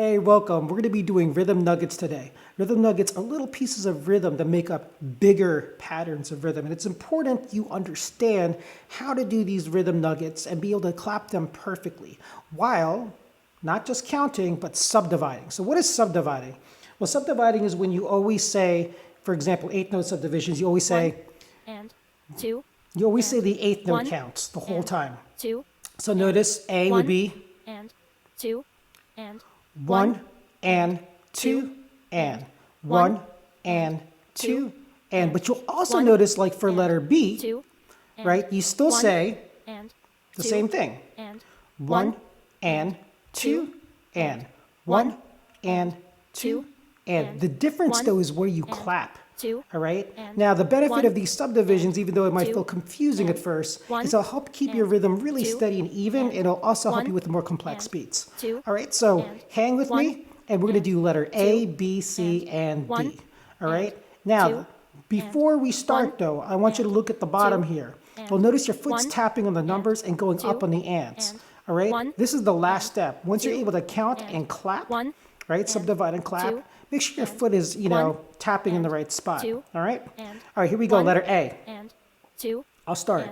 Hey, welcome. We're going to be doing rhythm nuggets today. Rhythm nuggets are little pieces of rhythm that make up bigger patterns of rhythm. And it's important you understand how to do these rhythm nuggets and be able to clap them perfectly while not just counting, but subdividing. So what is subdividing? Well, subdividing is when you always say, for example, eighth note subdivisions, you always say, one and two. You always say the eighth note one counts the whole time. Two. So notice A would be And two. And one and two and one and two and. But you'll also notice, like for letter B, two. right, you still say And the same thing. And One and two and one and two and. The difference, though, is where you clap. two. All right. Now, the benefit of these subdivisions, even though it might two, feel confusing at first, one, is it'll help keep your rhythm really two, steady and even. And it'll also help you with the more complex beats. All right. So hang with me, and we're going to do letter A, B, C, and D. All right. Now, before we start, though, I want you to look at the bottom here. Well, notice your foot's tapping on the numbers and going up on the ands. All right. This is the last step. Once you're able to count and clap, right, subdivide and clap, make sure your foot is, tapping in the right spot. All right? All right, here we go. Letter A. And two. I'll start.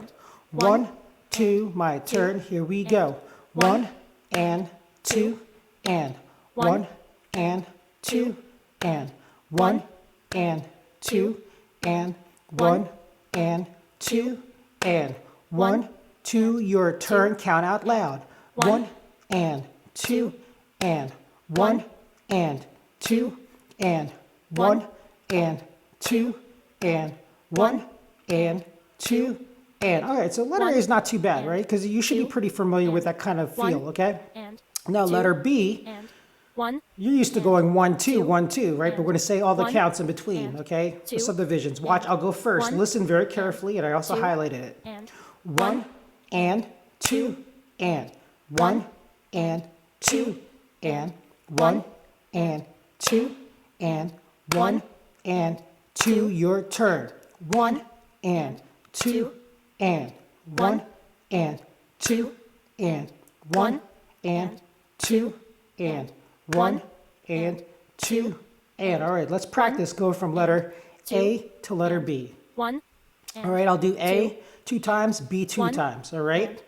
One, two, my turn. Here we go. One and two and one and two and one and two and one and two and one, two, your turn. Count out loud. One and two and one and two and one and two and one and two and. All right, so letter A is not too bad, right? Because you should be pretty familiar with that kind of feel, okay? Now letter B, you're used to going 1, 2, 1, 2, right? But we're going to say all the counts in between, okay? So subdivisions. Watch, I'll go first. Listen very carefully, and I also highlighted it. One and two and one and two and one and two and one and two, your turn. One and two and one and two and one and two and one and two and. All right, let's practice. Go from letter A to letter B. All right, I'll do A 2 times, B 2 times. All right?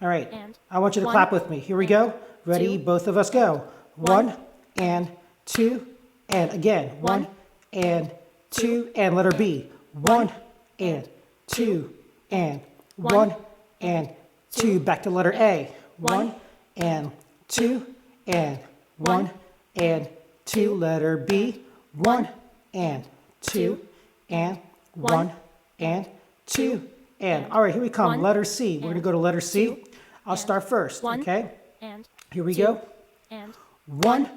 All right, I want you to clap with me. Here we go. Ready? Both of us go. One and two and again. One and two and letter B. One and two and one and two. Back to letter A. One and two and one and two. Letter B. One and two and one and two and. All right, here we come. Letter C. We're going to go to letter C. I'll start first, okay? Here we go. One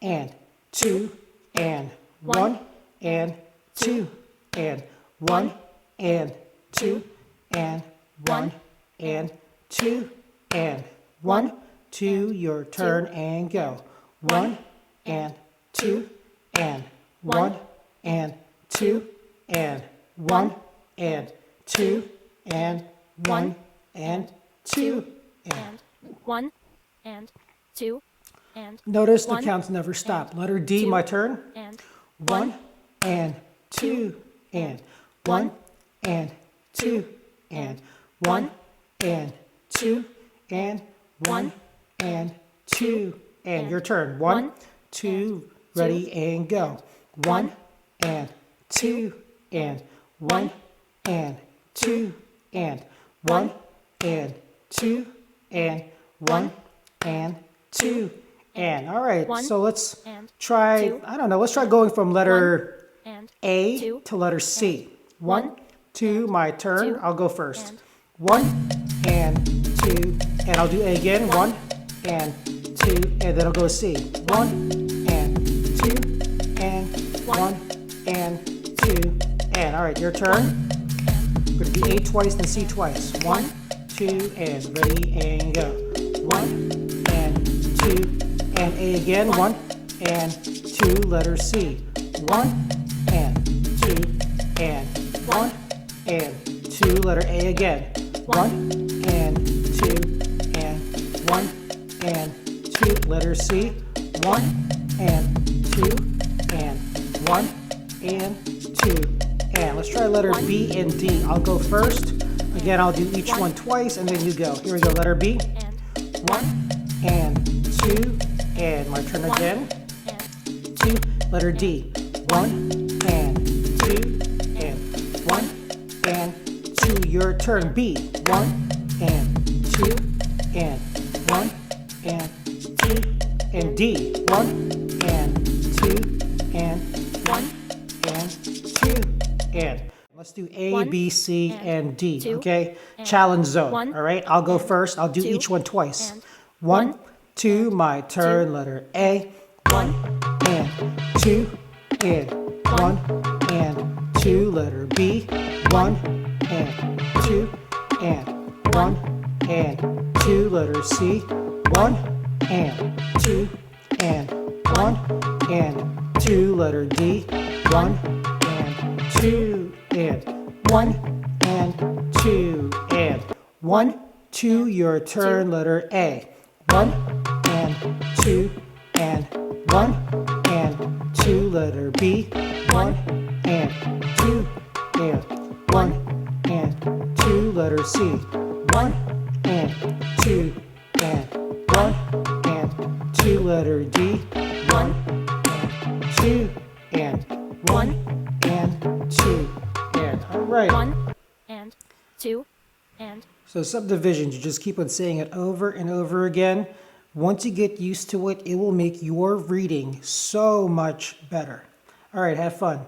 and two and one and two and one and two and one and two and one, two, your turn and go. One and two and one and two and one and two and one and two and one and two. Notice the counts never stop. Letter D, my turn. One and two and one and two and one and two and one and two and. Your turn. One, two, ready and go. One and two and one and two and one and two and one and two and. All right, so let's try, I don't know, let's try going from letter A to letter C. One, two, my turn. I'll go first. One and two, and I'll do A again. One and two, and then I'll go C. One and two and one and two and. All right, your turn. We're going to do A twice, then C twice. One, two, and ready and go. One and two and A again. One and two, letter C. One and two and one and two, letter A again. One and two and one and two, letter C. 1 and 2 and 1 and 2 and. Let's try letter B and D. I'll go first. Again, I'll do each one twice and then you go. Here we go, letter B. and 1 and 2 and. My turn again. and 2. Letter D. 1 and 2 and 1 and 2. Your turn. B. 1 and 2 and 1 and 2 and. D. 1 and 2 and 1 and 2 and. Let's do A, 1 B, C, and D. 2 Okay? and Challenge zone. 1 All right? I'll go and first. I'll do 2 each one twice. and 1, 1 2, my turn. 2 Letter A. 1 and 2 and 1 and 2. Letter B. 1 and 2 and 1 and 2. Letter C. 1 and 2 and 1 and 2. Letter D. 1 and 2 and 1 and 2 and 1, 2. Your turn. Letter A. 1 and 2 and 1 and 2. Letter B. 1 and 2 and 1 and 2. Letter C. 1 and 2 and 1 and 2. Letter D. 1 and 2 and 1 and 2 and. All right. 1 and 2 and So subdivisions, you just keep on saying it over and over again. Once you get used to it, it will make your reading so much better. All right, have fun.